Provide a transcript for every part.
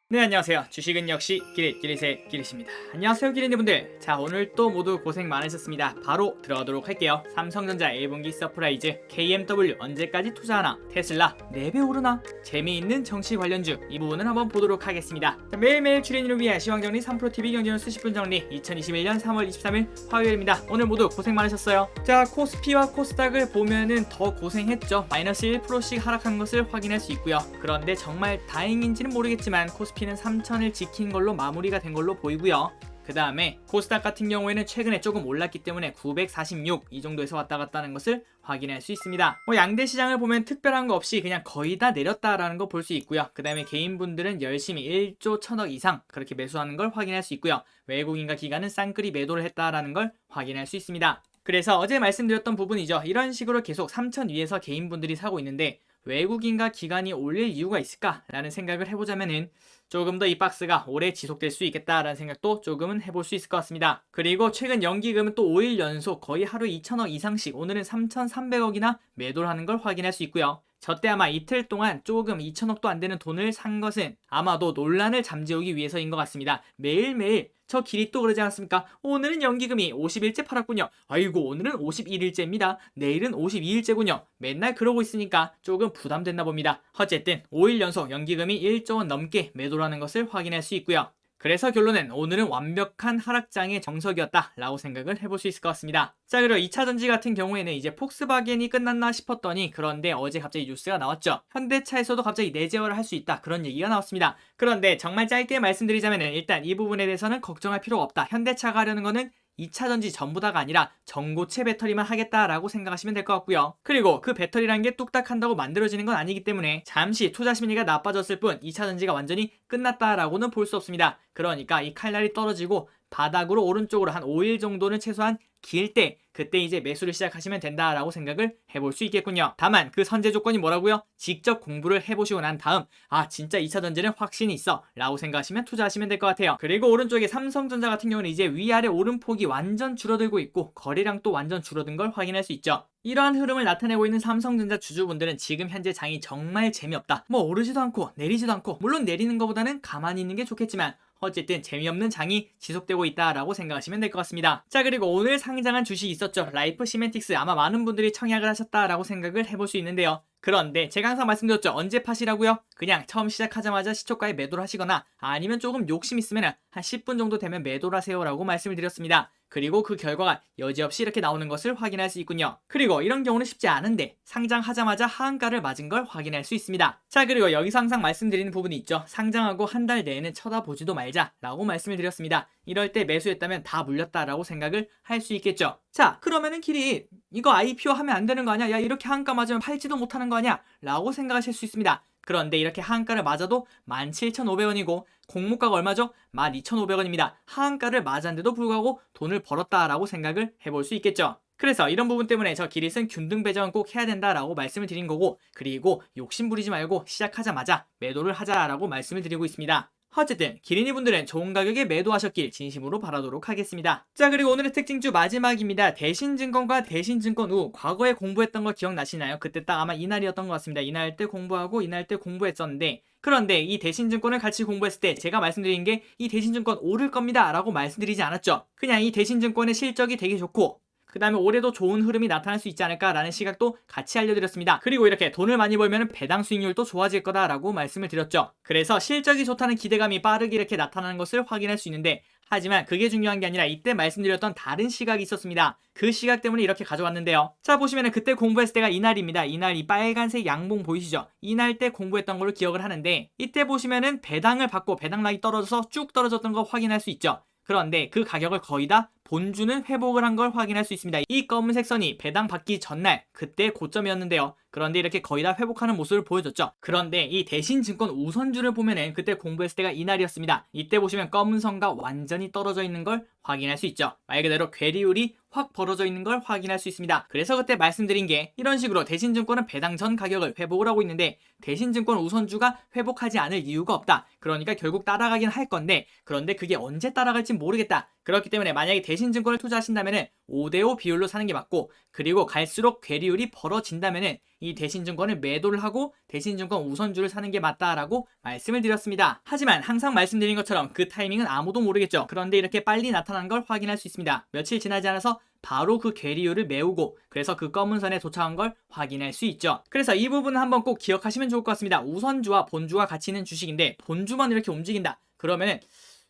네, 안녕하세요. 주식은 역시 기릿기릿의 기릿입니다. 안녕하세요, 기릿님분들. 자, 오늘 또 모두 고생 많으셨습니다. 바로 들어가도록 할게요. 삼성전자 1분기 서프라이즈, KMW 언제까지 투자하나, 테슬라 4배 오르나, 재미있는 정치 관련주, 이 부분을 한번 보도록 하겠습니다. 자, 매일매일 출연인을 위해 시황정리 3프로TV 경제뉴스 10분 정리, 2021년 3월 23일 화요일입니다. 오늘 모두 고생 많으셨어요. 자, 코스피와 코스닥을 보면은 더 고생했죠. 마이너스 1%씩 하락한 것을 확인할 수 있고요. 그런데 정말 다행인지는 모르겠지만 코스피는 3000을 지킨 걸로 마무리가 된 걸로 보이고요. 그 다음에 코스닥 같은 경우에는 최근에 조금 올랐기 때문에 946 이 정도에서 왔다 갔다 하는 것을 확인할 수 있습니다. 양대 시장을 보면 특별한 거 없이 그냥 거의 다 내렸다라는 거 볼 수 있고요. 그 다음에 개인분들은 열심히 1조 1000억 이상 그렇게 매수하는 걸 확인할 수 있고요. 외국인과 기관은 쌍끌이 매도를 했다라는 걸 확인할 수 있습니다. 그래서 어제 말씀드렸던 부분이죠. 이런 식으로 계속 3000 위에서 개인분들이 사고 있는데 외국인과 기관이 올릴 이유가 있을까라는 생각을 해보자면은 조금 더 이 박스가 오래 지속될 수 있겠다라는 생각도 조금은 해볼 수 있을 것 같습니다. 그리고 최근 연기금은 또 5일 연속 거의 하루 2천억 이상씩, 오늘은 3,300억이나 매도를 하는 걸 확인할 수 있고요. 저때 아마 이틀 동안 조금 2천억도 안 되는 돈을 산 것은 아마도 논란을 잠재우기 위해서인 것 같습니다. 매일매일 저 길이 또 그러지 않았습니까? 오늘은 연기금이 50일째 팔았군요. 아이고, 오늘은 51일째입니다. 내일은 52일째군요. 맨날 그러고 있으니까 조금 부담됐나 봅니다. 어쨌든 5일 연속 연기금이 1조 원 넘게 매도라는 것을 확인할 수 있고요. 그래서 결론은 오늘은 완벽한 하락장의 정석이었다라고 생각을 해볼 수 있을 것 같습니다. 자, 그리고 2차전지 같은 경우에는 이제 폭스바겐이 끝났나 싶었더니, 그런데 어제 갑자기 뉴스가 나왔죠. 현대차에서도 갑자기 내재화를 할 수 있다, 그런 얘기가 나왔습니다. 그런데 정말 짧게 말씀드리자면 일단 이 부분에 대해서는 걱정할 필요가 없다. 현대차가 하려는 거는 2차전지 전부 다가 아니라 전고체 배터리만 하겠다라고 생각하시면 될 것 같고요. 그리고 그 배터리라는 게 뚝딱 한다고 만들어지는 건 아니기 때문에 잠시 투자 심리가 나빠졌을 뿐 2차전지가 완전히 끝났다라고는 볼 수 없습니다. 그러니까 이 칼날이 떨어지고 바닥으로 오른쪽으로 한 5일 정도는 최소한 길 때, 그때 이제 매수를 시작하시면 된다라고 생각을 해볼 수 있겠군요. 다만 그 선제 조건이 뭐라고요? 직접 공부를 해보시고 난 다음, 아 진짜 2차전지는 확신이 있어 라고 생각하시면 투자하시면 될 것 같아요. 그리고 오른쪽에 삼성전자 같은 경우는 이제 위아래 오름폭이 완전 줄어들고 있고 거래량도 완전 줄어든 걸 확인할 수 있죠. 이러한 흐름을 나타내고 있는 삼성전자 주주분들은 지금 현재 장이 정말 재미없다, 오르지도 않고 내리지도 않고, 물론 내리는 것보다는 가만히 있는 게 좋겠지만 어쨌든 재미없는 장이 지속되고 있다라고 생각하시면 될 것 같습니다. 자, 그리고 오늘 상장한 주식이 있었죠. 라이프 시멘틱스, 아마 많은 분들이 청약을 하셨다라고 생각을 해볼 수 있는데요. 그런데 제가 항상 말씀드렸죠. 언제 파시라고요? 그냥 처음 시작하자마자 시초가에 매도를 하시거나 아니면 조금 욕심 있으면 한 10분 정도 되면 매도를 하세요 라고 말씀을 드렸습니다. 그리고 그 결과가 여지없이 이렇게 나오는 것을 확인할 수 있군요. 그리고 이런 경우는 쉽지 않은데 상장하자마자 하한가를 맞은 걸 확인할 수 있습니다. 자, 그리고 여기서 항상 말씀드리는 부분이 있죠. 상장하고 한 달 내에는 쳐다보지도 말자 라고 말씀을 드렸습니다. 이럴 때 매수했다면 다 물렸다라고 생각을 할 수 있겠죠. 자, 그러면은 길이 이거 IPO 하면 안 되는 거 아니야? 야, 이렇게 한가 맞으면 팔지도 못하는 거 아니야? 라고 생각하실 수 있습니다. 그런데 이렇게 하한가를 맞아도 17,500원이고 공모가가 얼마죠? 12,500원입니다. 하한가를 맞았는데도 불구하고 돈을 벌었다라고 생각을 해볼 수 있겠죠. 그래서 이런 부분 때문에 저 기릿은 균등 배정은 꼭 해야 된다라고 말씀을 드린 거고, 그리고 욕심 부리지 말고 시작하자마자 매도를 하자라고 말씀을 드리고 있습니다. 어쨌든 기린이 분들은 좋은 가격에 매도하셨길 진심으로 바라도록 하겠습니다. 자, 그리고 오늘의 특징주 마지막입니다. 대신증권과 대신증권 우, 과거에 공부했던 거 기억나시나요? 그때 딱 아마 이날이었던 것 같습니다. 이날 때 공부하고 이날 때 공부했었는데, 그런데 이 대신증권을 같이 공부했을 때 제가 말씀드린 게 이 대신증권 오를 겁니다 라고 말씀드리지 않았죠. 그냥 이 대신증권의 실적이 되게 좋고 그 다음에 올해도 좋은 흐름이 나타날 수 있지 않을까라는 시각도 같이 알려드렸습니다. 그리고 이렇게 돈을 많이 벌면 배당 수익률도 좋아질 거다라고 말씀을 드렸죠. 그래서 실적이 좋다는 기대감이 빠르게 이렇게 나타나는 것을 확인할 수 있는데, 하지만 그게 중요한 게 아니라 이때 말씀드렸던 다른 시각이 있었습니다. 그 시각 때문에 이렇게 가져왔는데요. 자, 보시면은 그때 공부했을 때가 이날입니다. 이날 이 빨간색 양봉 보이시죠? 이날 때 공부했던 걸로 기억을 하는데, 이때 보시면은 배당을 받고 배당락이 떨어져서 쭉 떨어졌던 거 확인할 수 있죠. 그런데 그 가격을 거의 다 본주는 회복을 한 걸 확인할 수 있습니다. 이 검은색 선이 배당 받기 전날 그때 고점이었는데요. 그런데 이렇게 거의 다 회복하는 모습을 보여줬죠. 그런데 이 대신증권 우선주를 보면은 그때 공부했을 때가 이날이었습니다. 이때 보시면 검은 선과 완전히 떨어져 있는 걸 확인할 수 있죠. 말 그대로 괴리율이 확 벌어져 있는 걸 확인할 수 있습니다. 그래서 그때 말씀드린 게 이런 식으로 대신증권은 배당 전 가격을 회복을 하고 있는데 대신증권 우선주가 회복하지 않을 이유가 없다. 그러니까 결국 따라가긴 할 건데, 그런데 그게 언제 따라갈지 모르겠다. 그렇기 때문에 만약에 대신증권을 투자하신다면은 5대5 비율로 사는 게 맞고, 그리고 갈수록 괴리율이 벌어진다면은 이 대신증권을 매도를 하고 대신증권 우선주를 사는 게 맞다라고 말씀을 드렸습니다. 하지만 항상 말씀드린 것처럼 그 타이밍은 아무도 모르겠죠. 그런데 이렇게 빨리 나타난 걸 확인할 수 있습니다. 며칠 지나지 않아서 바로 그 괴리율을 메우고 그래서 그 검은 선에 도착한 걸 확인할 수 있죠. 그래서 이 부분은 한번 꼭 기억하시면 좋을 것 같습니다. 우선주와 본주가 같이 있는 주식인데 본주만 이렇게 움직인다. 그러면은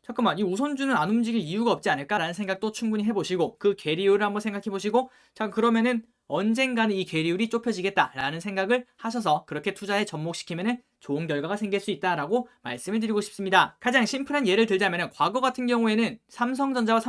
잠깐만, 이 우선주는 안 움직일 이유가 없지 않을까라는 생각도 충분히 해보시고 그 괴리율을 한번 생각해보시고 자 그러면은 언젠가는 이 괴리율이 좁혀지겠다라는 생각을 하셔서 그렇게 투자에 접목시키면은 좋은 결과가 생길 수 있다라고 말씀을 드리고 싶습니다. 가장 심플한 예를 들자면은 과거 같은 경우에는 삼성전자와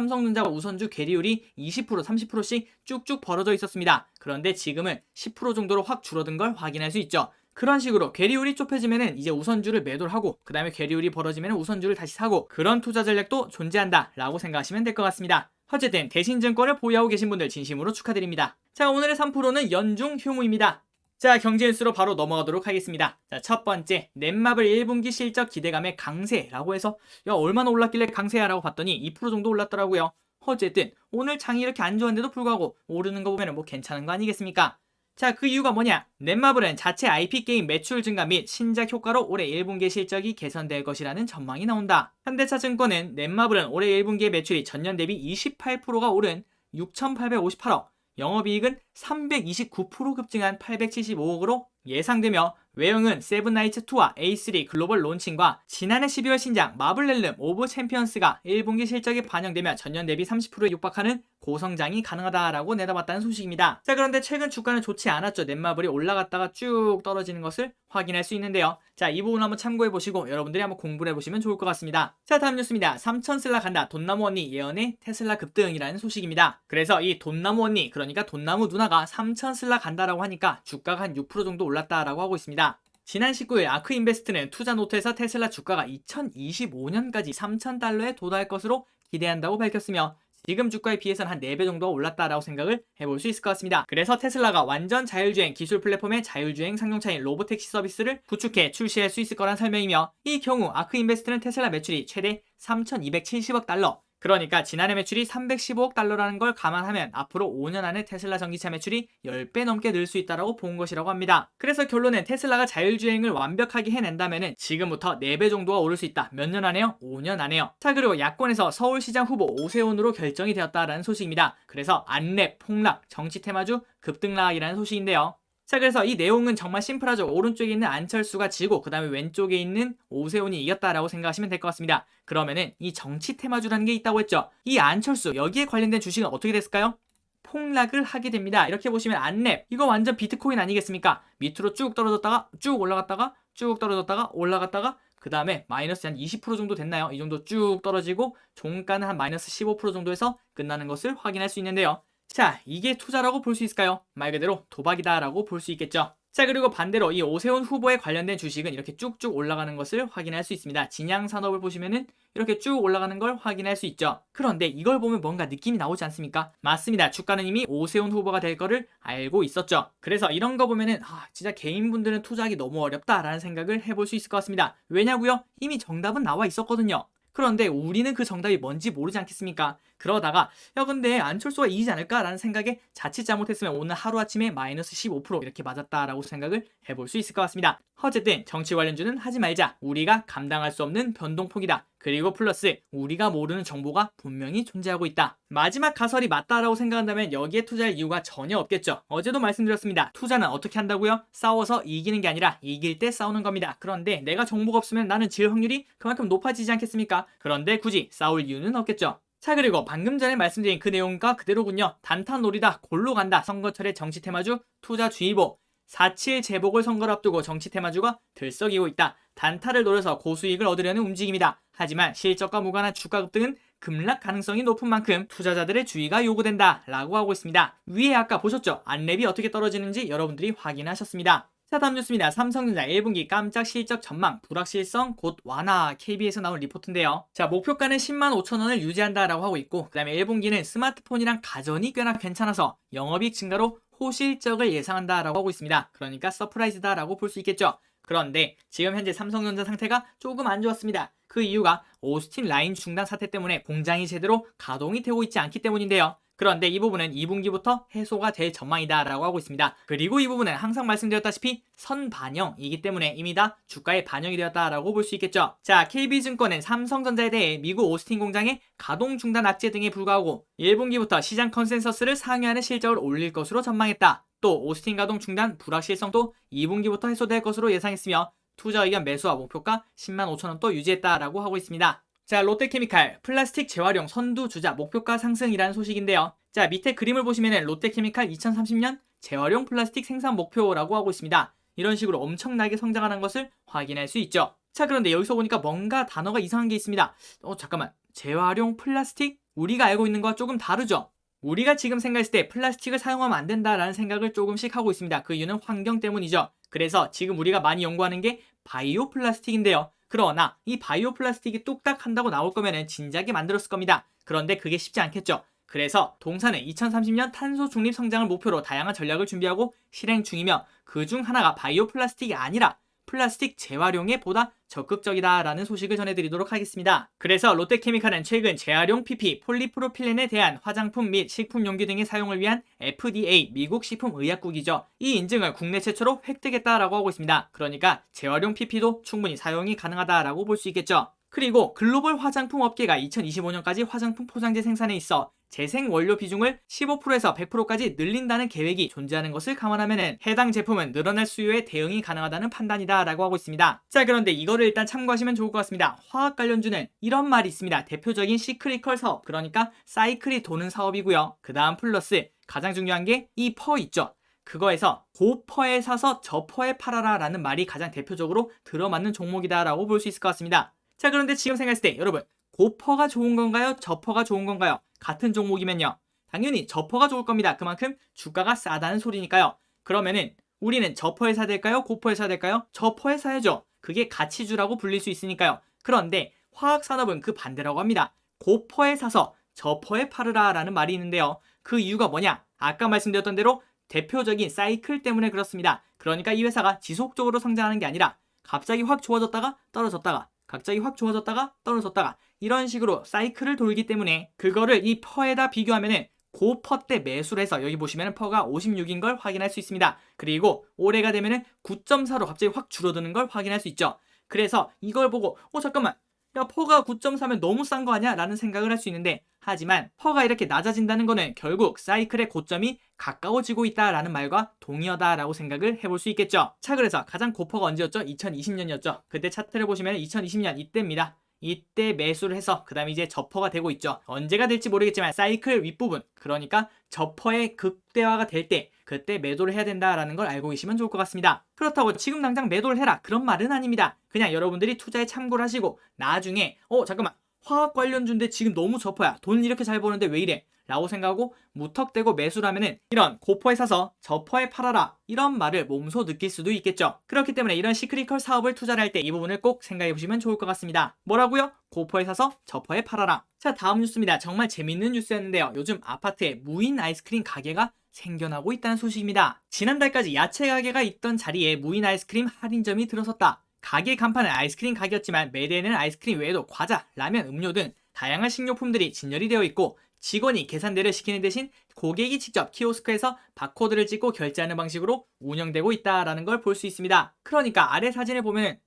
우선주 괴리율이 20%, 30%씩 쭉쭉 벌어져 있었습니다. 그런데 지금은 10% 정도로 확 줄어든 걸 확인할 수 있죠. 그런 식으로 괴리율이 좁혀지면은 이제 우선주를 매도를 하고 그 다음에 괴리율이 벌어지면 우선주를 다시 사고 그런 투자 전략도 존재한다 라고 생각하시면 될 것 같습니다. 어쨌든 대신증권을 보유하고 계신 분들 진심으로 축하드립니다. 자, 오늘의 3%는 연중 휴무입니다. 자, 경제 뉴스로 바로 넘어가도록 하겠습니다. 자, 첫 번째, 넷마블 1분기 실적 기대감의 강세라고 해서 야 얼마나 올랐길래 강세야 라고 봤더니 2% 정도 올랐더라고요. 어쨌든 오늘 장이 이렇게 안 좋았는데도 불구하고 오르는 거 보면 뭐 괜찮은 거 아니겠습니까? 자, 그 이유가 뭐냐? 넷마블은 자체 IP 게임 매출 증가 및 신작 효과로 올해 1분기 실적이 개선될 것이라는 전망이 나온다. 현대차증권은 넷마블은 올해 1분기의 매출이 전년 대비 28%가 오른 6,858억, 영업이익은 329% 급증한 875억으로 예상되며 외형은 세븐나이츠2와 A3 글로벌 론칭과 지난해 12월 신작 마블렐름 오브 챔피언스가 1분기 실적에 반영되며 전년 대비 30%에 육박하는 고성장이 가능하다라고 내다봤다는 소식입니다. 자, 그런데 최근 주가는 좋지 않았죠. 넷마블이 올라갔다가 쭉 떨어지는 것을 확인할 수 있는데요. 자, 이 부분 한번 참고해보시고 여러분들이 한번 공부를 해보시면 좋을 것 같습니다. 자, 다음 뉴스입니다. 3,000슬라 간다. 돈나무 언니 예언의 테슬라 급등이라는 소식입니다. 그래서 이 돈나무 언니, 그러니까 돈나무 누나가 3,000슬라 간다라고 하니까 주가가 한 6% 정도 올랐다라고 하고 있습니다. 지난 19일 아크인베스트는 투자 노트에서 테슬라 주가가 2025년까지 3,000달러에 도달할 것으로 기대한다고 밝혔으며 지금 주가에 비해서는 한 4배 정도 올랐다라고 생각을 해볼 수 있을 것 같습니다. 그래서 테슬라가 완전 자율주행 기술 플랫폼의 자율주행 상용차인 로보택시 서비스를 구축해 출시할 수 있을 거란 설명이며 이 경우 아크인베스트는 테슬라 매출이 최대 3,270억 달러, 그러니까 지난해 매출이 315억 달러라는 걸 감안하면 앞으로 5년 안에 테슬라 전기차 매출이 10배 넘게 늘 수 있다고 본 것이라고 합니다. 그래서 결론은 테슬라가 자율주행을 완벽하게 해낸다면 지금부터 4배 정도가 오를 수 있다. 몇 년 안에요? 5년 안에요. 자, 그리고 야권에서 서울시장 후보 오세훈으로 결정이 되었다라는 소식입니다. 그래서 안랩, 폭락, 정치 테마주 급등락이라는 소식인데요. 자, 그래서 이 내용은 정말 심플하죠. 오른쪽에 있는 안철수가 지고 그 다음에 왼쪽에 있는 오세훈이 이겼다라고 생각하시면 될 것 같습니다. 그러면은 이 정치 테마주라는 게 있다고 했죠. 이 안철수, 여기에 관련된 주식은 어떻게 됐을까요? 폭락을 하게 됩니다. 이렇게 보시면 안랩, 이거 완전 비트코인 아니겠습니까? 밑으로 쭉 떨어졌다가 쭉 올라갔다가 쭉 떨어졌다가 올라갔다가 그 다음에 마이너스 한 20% 정도 됐나요? 이 정도 쭉 떨어지고 종가는 한 마이너스 15% 정도에서 끝나는 것을 확인할 수 있는데요. 자, 이게 투자라고 볼 수 있을까요? 말 그대로 도박이다라고 볼 수 있겠죠. 자, 그리고 반대로 이 오세훈 후보에 관련된 주식은 이렇게 쭉쭉 올라가는 것을 확인할 수 있습니다. 진양산업을 보시면은 이렇게 쭉 올라가는 걸 확인할 수 있죠. 그런데 이걸 보면 뭔가 느낌이 나오지 않습니까? 맞습니다. 주가는 이미 오세훈 후보가 될 거를 알고 있었죠. 그래서 이런 거 보면은 진짜 개인분들은 투자하기 너무 어렵다라는 생각을 해볼 수 있을 것 같습니다. 왜냐고요? 이미 정답은 나와 있었거든요. 그런데 우리는 그 정답이 뭔지 모르지 않겠습니까? 그러다가 근데 안철수가 이기지 않을까라는 생각에 자칫 잘못했으면 오늘 하루아침에 마이너스 15% 이렇게 맞았다라고 생각을 해볼 수 있을 것 같습니다. 어쨌든 정치 관련주는 하지 말자. 우리가 감당할 수 없는 변동폭이다. 그리고 플러스 우리가 모르는 정보가 분명히 존재하고 있다. 마지막 가설이 맞다라고 생각한다면 여기에 투자할 이유가 전혀 없겠죠. 어제도 말씀드렸습니다. 투자는 어떻게 한다고요? 싸워서 이기는 게 아니라 이길 때 싸우는 겁니다. 그런데 내가 정보가 없으면 나는 질 확률이 그만큼 높아지지 않겠습니까? 그런데 굳이 싸울 이유는 없겠죠. 자, 그리고 방금 전에 말씀드린 그 내용과 그대로군요. 단타 놀이다, 골로 간다, 선거철의 정치 테마주 투자주의보. 4.7 재보궐 선거를 앞두고 정치 테마주가 들썩이고 있다. 단타를 노려서 고수익을 얻으려는 움직임이다. 하지만 실적과 무관한 주가 급등은 급락 가능성이 높은 만큼 투자자들의 주의가 요구된다 라고 하고 있습니다. 위에 아까 보셨죠? 안랩이 어떻게 떨어지는지 여러분들이 확인하셨습니다. 자, 다음 뉴스입니다. 삼성전자 1분기 깜짝 실적 전망, 불확실성 곧 완화. KB에서 나온 리포트인데요. 자, 목표가는 10만 5천 원을 유지한다라고 하고 있고 그 다음에 1분기는 스마트폰이랑 가전이 꽤나 괜찮아서 영업이익 증가로 호실적을 예상한다라고 하고 있습니다. 그러니까 서프라이즈다라고 볼 수 있겠죠. 그런데 지금 현재 삼성전자 상태가 조금 안 좋았습니다. 그 이유가 오스틴 라인 중단 사태 때문에 공장이 제대로 가동이 되고 있지 않기 때문인데요. 그런데 이 부분은 2분기부터 해소가 될 전망이다 라고 하고 있습니다. 그리고 이 부분은 항상 말씀드렸다시피 선반영이기 때문에 이미 다 주가에 반영이 되었다 라고 볼 수 있겠죠. 자, KB증권은 삼성전자에 대해 미국 오스틴 공장의 가동 중단 악재 등에 불구하고 1분기부터 시장 컨센서스를 상회하는 실적을 올릴 것으로 전망했다. 또 오스틴 가동 중단 불확실성도 2분기부터 해소될 것으로 예상했으며 투자 의견 매수와 목표가 10만 5천 원 또 유지했다라고 하고 있습니다. 자, 롯데케미칼 플라스틱 재활용 선두 주자 목표가 상승이라는 소식인데요. 자, 밑에 그림을 보시면 롯데케미칼 2030년 재활용 플라스틱 생산 목표라고 하고 있습니다. 이런 식으로 엄청나게 성장하는 것을 확인할 수 있죠. 자, 그런데 여기서 보니까 뭔가 단어가 이상한 게 있습니다. 잠깐만, 재활용 플라스틱? 우리가 알고 있는 거와 조금 다르죠? 우리가 지금 생각했을 때 플라스틱을 사용하면 안 된다라는 생각을 조금씩 하고 있습니다. 그 이유는 환경 때문이죠. 그래서 지금 우리가 많이 연구하는 게 바이오 플라스틱인데요. 그러나 이 바이오 플라스틱이 뚝딱 한다고 나올 거면은 진작에 만들었을 겁니다. 그런데 그게 쉽지 않겠죠. 그래서 동사는 2030년 탄소 중립 성장을 목표로 다양한 전략을 준비하고 실행 중이며 그중 하나가 바이오 플라스틱이 아니라 플라스틱 재활용에 보다 적극적이다라는 소식을 전해드리도록 하겠습니다. 그래서 롯데케미칼은 최근 재활용 PP, 폴리프로필렌에 대한 화장품 및 식품용기 등의 사용을 위한 FDA, 미국 식품의약국이죠. 이 인증을 국내 최초로 획득했다라고 하고 있습니다. 그러니까 재활용 PP도 충분히 사용이 가능하다라고 볼 수 있겠죠. 그리고 글로벌 화장품 업계가 2025년까지 화장품 포장재 생산에 있어 재생 원료 비중을 15%에서 100%까지 늘린다는 계획이 존재하는 것을 감안하면 해당 제품은 늘어날 수요에 대응이 가능하다는 판단이다 라고 하고 있습니다. 자, 그런데 이거를 일단 참고하시면 좋을 것 같습니다. 화학 관련주는 이런 말이 있습니다. 대표적인 시크리컬 사업, 그러니까 사이클이 도는 사업이고요. 그 다음 플러스 가장 중요한 게 이 퍼 있죠. 그거에서 고퍼에 사서 저퍼에 팔아라 라는 말이 가장 대표적으로 들어맞는 종목이다 라고 볼 수 있을 것 같습니다. 자, 그런데 지금 생각했을 때 여러분, 고퍼가 좋은 건가요? 저퍼가 좋은 건가요? 같은 종목이면요, 당연히 저퍼가 좋을 겁니다. 그만큼 주가가 싸다는 소리니까요. 그러면은 우리는 저퍼에 사야 될까요? 고퍼에 사야 될까요? 저퍼에 사야죠. 그게 가치주라고 불릴 수 있으니까요. 그런데 화학산업은 그 반대라고 합니다. 고퍼에 사서 저퍼에 팔으라 라는 말이 있는데요. 그 이유가 뭐냐? 아까 말씀드렸던 대로 대표적인 사이클 때문에 그렇습니다. 그러니까 이 회사가 지속적으로 성장하는 게 아니라 갑자기 확 좋아졌다가 떨어졌다가 갑자기 확 좋아졌다가 떨어졌다가 이런 식으로 사이클을 돌기 때문에 그거를 이 퍼에다 비교하면은 고퍼 때 매수를 해서 여기 보시면 퍼가 56인 걸 확인할 수 있습니다. 그리고 올해가 되면은 9.4로 갑자기 확 줄어드는 걸 확인할 수 있죠. 그래서 이걸 보고 잠깐만, 야, 퍼가 9.4면 너무 싼 거 아니야? 라는 생각을 할 수 있는데, 하지만 퍼가 이렇게 낮아진다는 거는 결국 사이클의 고점이 가까워지고 있다라는 말과 동의어다라고 생각을 해볼 수 있겠죠. 자, 그래서 가장 고퍼가 언제였죠? 2020년이었죠. 그때 차트를 보시면 2020년 이때입니다. 이때 매수를 해서 그 다음에 이제 저퍼가 되고 있죠. 언제가 될지 모르겠지만 사이클 윗부분, 그러니까 저퍼의 극대화가 될 때 그때 매도를 해야 된다라는 걸 알고 계시면 좋을 것 같습니다. 그렇다고 지금 당장 매도를 해라 그런 말은 아닙니다. 그냥 여러분들이 투자에 참고를 하시고 나중에 잠깐만, 화학 관련주인데 지금 너무 저퍼야, 돈 이렇게 잘 버는데 왜 이래? 라고 생각하고 무턱대고 매수를 하면은 이런 고퍼에 사서 저퍼에 팔아라 이런 말을 몸소 느낄 수도 있겠죠. 그렇기 때문에 이런 시크릿컬 사업을 투자를 할 때 이 부분을 꼭 생각해 보시면 좋을 것 같습니다. 뭐라고요? 고퍼에 사서 저퍼에 팔아라. 자, 다음 뉴스입니다. 정말 재밌는 뉴스였는데요. 요즘 아파트에 무인 아이스크림 가게가 생겨나고 있다는 소식입니다. 지난달까지 야채 가게가 있던 자리에 무인 아이스크림 할인점이 들어섰다. 가게 간판은 아이스크림 가게였지만 매대에는 아이스크림 외에도 과자, 라면, 음료 등 다양한 식료품들이 진열이 되어 있고 직원이 계산대를 시키는 대신 고객이 직접 키오스크에서 바코드를 찍고 결제하는 방식으로 운영되고 있다라는 걸 볼 수 있습니다. 그러니까 아래 사진을 보면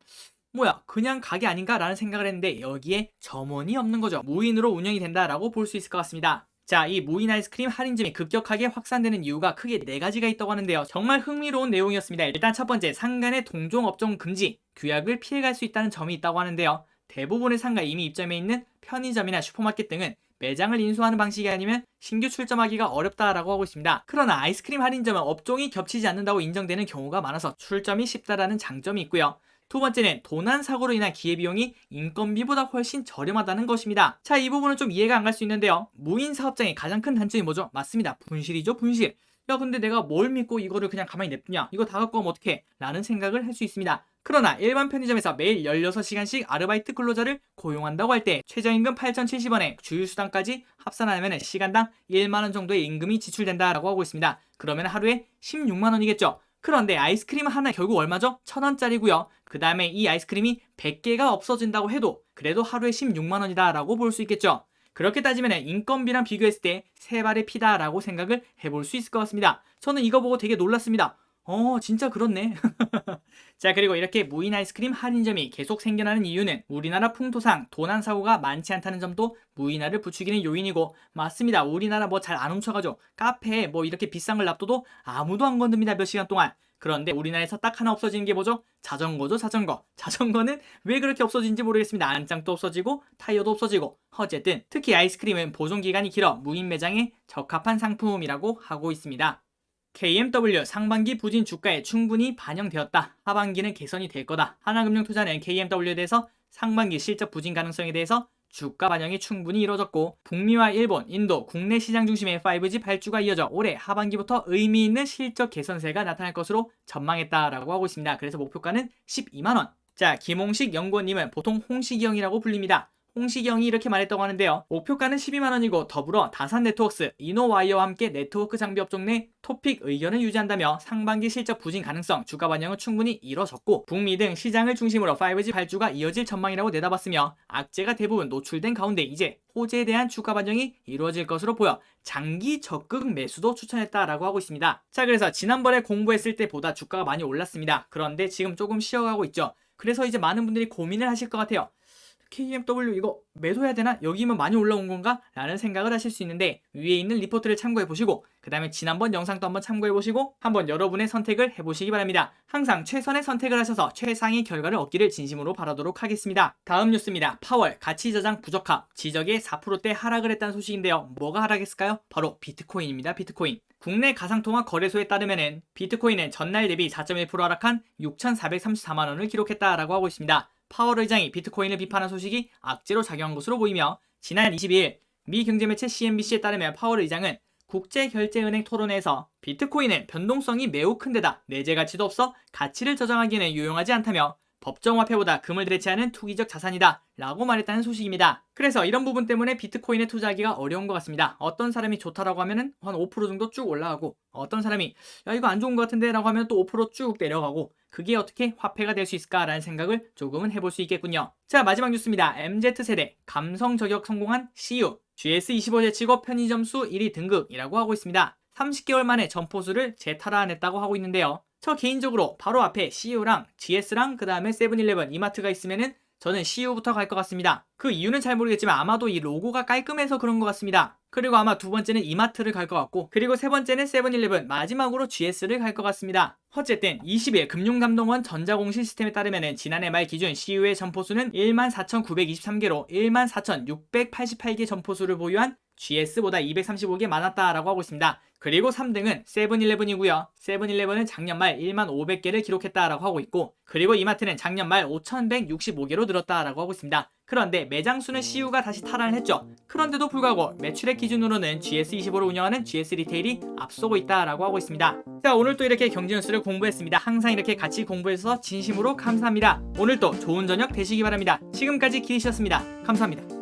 뭐야, 그냥 가게 아닌가? 라는 생각을 했는데 여기에 점원이 없는 거죠. 무인으로 운영이 된다라고 볼 수 있을 것 같습니다. 자, 이 무인 아이스크림 할인점이 급격하게 확산되는 이유가 크게 4가지가 있다고 하는데요. 정말 흥미로운 내용이었습니다. 일단 첫 번째, 상간의 동종업종 금지, 규약을 피해갈 수 있다는 점이 있다고 하는데요. 대부분의 상가에 이미 입점해 있는 편의점이나 슈퍼마켓 등은 매장을 인수하는 방식이 아니면 신규 출점하기가 어렵다라고 하고 있습니다. 그러나 아이스크림 할인점은 업종이 겹치지 않는다고 인정되는 경우가 많아서 출점이 쉽다라는 장점이 있고요. 두 번째는 도난 사고로 인한 기회비용이 인건비보다 훨씬 저렴하다는 것입니다. 자, 이 부분은 좀 이해가 안 갈 수 있는데요. 무인 사업장의 가장 큰 단점이 뭐죠? 맞습니다. 분실이죠, 분실. 야, 근데 내가 뭘 믿고 이거를 그냥 가만히 냅두냐? 이거 다 갖고 오면 어떡해? 라는 생각을 할 수 있습니다. 그러나 일반 편의점에서 매일 16시간씩 아르바이트 근로자를 고용한다고 할 때 최저임금 8,070원에 주휴수당까지 합산하면 시간당 1만원 정도의 임금이 지출된다라고 하고 있습니다. 그러면 하루에 16만원이겠죠. 그런데 아이스크림 하나 결국 얼마죠? 1,000원짜리고요. 그 다음에 이 아이스크림이 100개가 없어진다고 해도 그래도 하루에 16만원이다 라고 볼 수 있겠죠. 그렇게 따지면 인건비랑 비교했을 때 세 발의 피다라고 생각을 해볼 수 있을 것 같습니다. 저는 이거 보고 되게 놀랐습니다. 진짜 그렇네. 자, 그리고 이렇게 무인 아이스크림 할인점이 계속 생겨나는 이유는 우리나라 풍토상 도난사고가 많지 않다는 점도 무인화를 부추기는 요인이고, 맞습니다. 우리나라 뭐 잘 안 훔쳐가죠. 카페에 뭐 이렇게 비싼 걸 놔둬도 아무도 안 건듭니다. 몇 시간 동안. 그런데 우리나라에서 딱 하나 없어지는 게 뭐죠? 자전거죠, 자전거. 자전거는 왜 그렇게 없어진지 모르겠습니다. 안장도 없어지고 타이어도 없어지고. 어쨌든 특히 아이스크림은 보존기간이 길어 무인 매장에 적합한 상품이라고 하고 있습니다. KMW 상반기 부진 주가에 충분히 반영되었다. 하반기는 개선이 될 거다. 하나금융투자는 KMW에 대해서 상반기 실적 부진 가능성에 대해서 주가 반영이 충분히 이루어졌고, 북미와 일본, 인도, 국내 시장 중심의 5G 발주가 이어져 올해 하반기부터 의미 있는 실적 개선세가 나타날 것으로 전망했다라고 하고 있습니다. 그래서 목표가는 12만원. 자, 김홍식 연구원님은 보통 홍식이 형이라고 불립니다. 홍식이 형이 이렇게 말했다고 하는데요. 목표가는 12만원이고 더불어 다산네트워크스, 이노와이어와 함께 네트워크 장비 업종 내 토픽 의견을 유지한다며 상반기 실적 부진 가능성, 주가 반영은 충분히 이뤄졌고, 북미 등 시장을 중심으로 5G 발주가 이어질 전망이라고 내다봤으며, 악재가 대부분 노출된 가운데 이제 호재에 대한 주가 반영이 이루어질 것으로 보여 장기 적극 매수도 추천했다라고 하고 있습니다. 자, 그래서 지난번에 공부했을 때보다 주가가 많이 올랐습니다. 그런데 지금 조금 쉬어가고 있죠. 그래서 이제 많은 분들이 고민을 하실 것 같아요. KMW 이거 매도해야 되나? 여기면 많이 올라온 건가? 라는 생각을 하실 수 있는데, 위에 있는 리포트를 참고해 보시고, 그 다음에 지난번 영상도 한번 참고해 보시고 한번 여러분의 선택을 해보시기 바랍니다. 항상 최선의 선택을 하셔서 최상의 결과를 얻기를 진심으로 바라도록 하겠습니다. 다음 뉴스입니다. 파월 가치 저장 부적합, 지적에 4%대 하락을 했다는 소식인데요. 뭐가 하락했을까요? 바로 비트코인입니다. 비트코인. 국내 가상통화 거래소에 따르면 비트코인은 전날 대비 4.1% 하락한 6,434만원을 기록했다라고 하고 있습니다. 파월 의장이 비트코인을 비판한 소식이 악재로 작용한 것으로 보이며, 지난 22일 미 경제매체 CNBC에 따르면 파월 의장은 국제결제은행 토론회에서 비트코인은 변동성이 매우 큰 데다 내재 가치도 없어 가치를 저장하기에는 유용하지 않다며 법정화폐보다 금을 대체하는 투기적 자산이다 라고 말했다는 소식입니다. 그래서 이런 부분 때문에 비트코인에 투자하기가 어려운 것 같습니다. 어떤 사람이 좋다라고 하면은 한 5% 정도 쭉 올라가고, 어떤 사람이 야 이거 안 좋은 것 같은데 라고 하면 또 5% 쭉 내려가고, 그게 어떻게 화폐가 될 수 있을까라는 생각을 조금은 해볼 수 있겠군요. 자, 마지막 뉴스입니다. MZ세대 감성 저격 성공한 CU, GS25 제치고 편의점 수 1위 등극이라고 하고 있습니다. 30개월 만에 점포수를 재탈환했다고 하고 있는데요. 저 개인적으로 바로 앞에 CU랑 GS랑 그 다음에 세븐일레븐, 이마트가 있으면은 저는 CU부터 갈 것 같습니다. 그 이유는 잘 모르겠지만 아마도 이 로고가 깔끔해서 그런 것 같습니다. 그리고 아마 두 번째는 이마트를 갈 것 같고, 그리고 세 번째는 세븐일레븐, 마지막으로 GS를 갈 것 같습니다. 어쨌든 20일 금융감독원 전자공 시스템에 따르면 지난해 말 기준 CU의 점포수는 14,923개로 14,688개 점포수를 보유한 GS보다 235개 많았다라고 하고 있습니다. 그리고 3등은 세븐일레븐이고요. 세븐일레븐은 작년 말 15,500개를 기록했다라고 하고 있고, 그리고 이마트는 작년 말 5,165개로 늘었다라고 하고 있습니다. 그런데 매장 수는 CU가 다시 탈환을 했죠. 그런데도 불구하고 매출액 기준으로는 GS25를 운영하는 GS 리테일이 앞서고 있다라고 하고 있습니다. 자, 오늘 또 이렇게 경제 뉴스를 공부했습니다. 항상 이렇게 같이 공부해주셔서 진심으로 감사합니다. 오늘도 좋은 저녁 되시기 바랍니다. 지금까지 기리셨습니다. 감사합니다.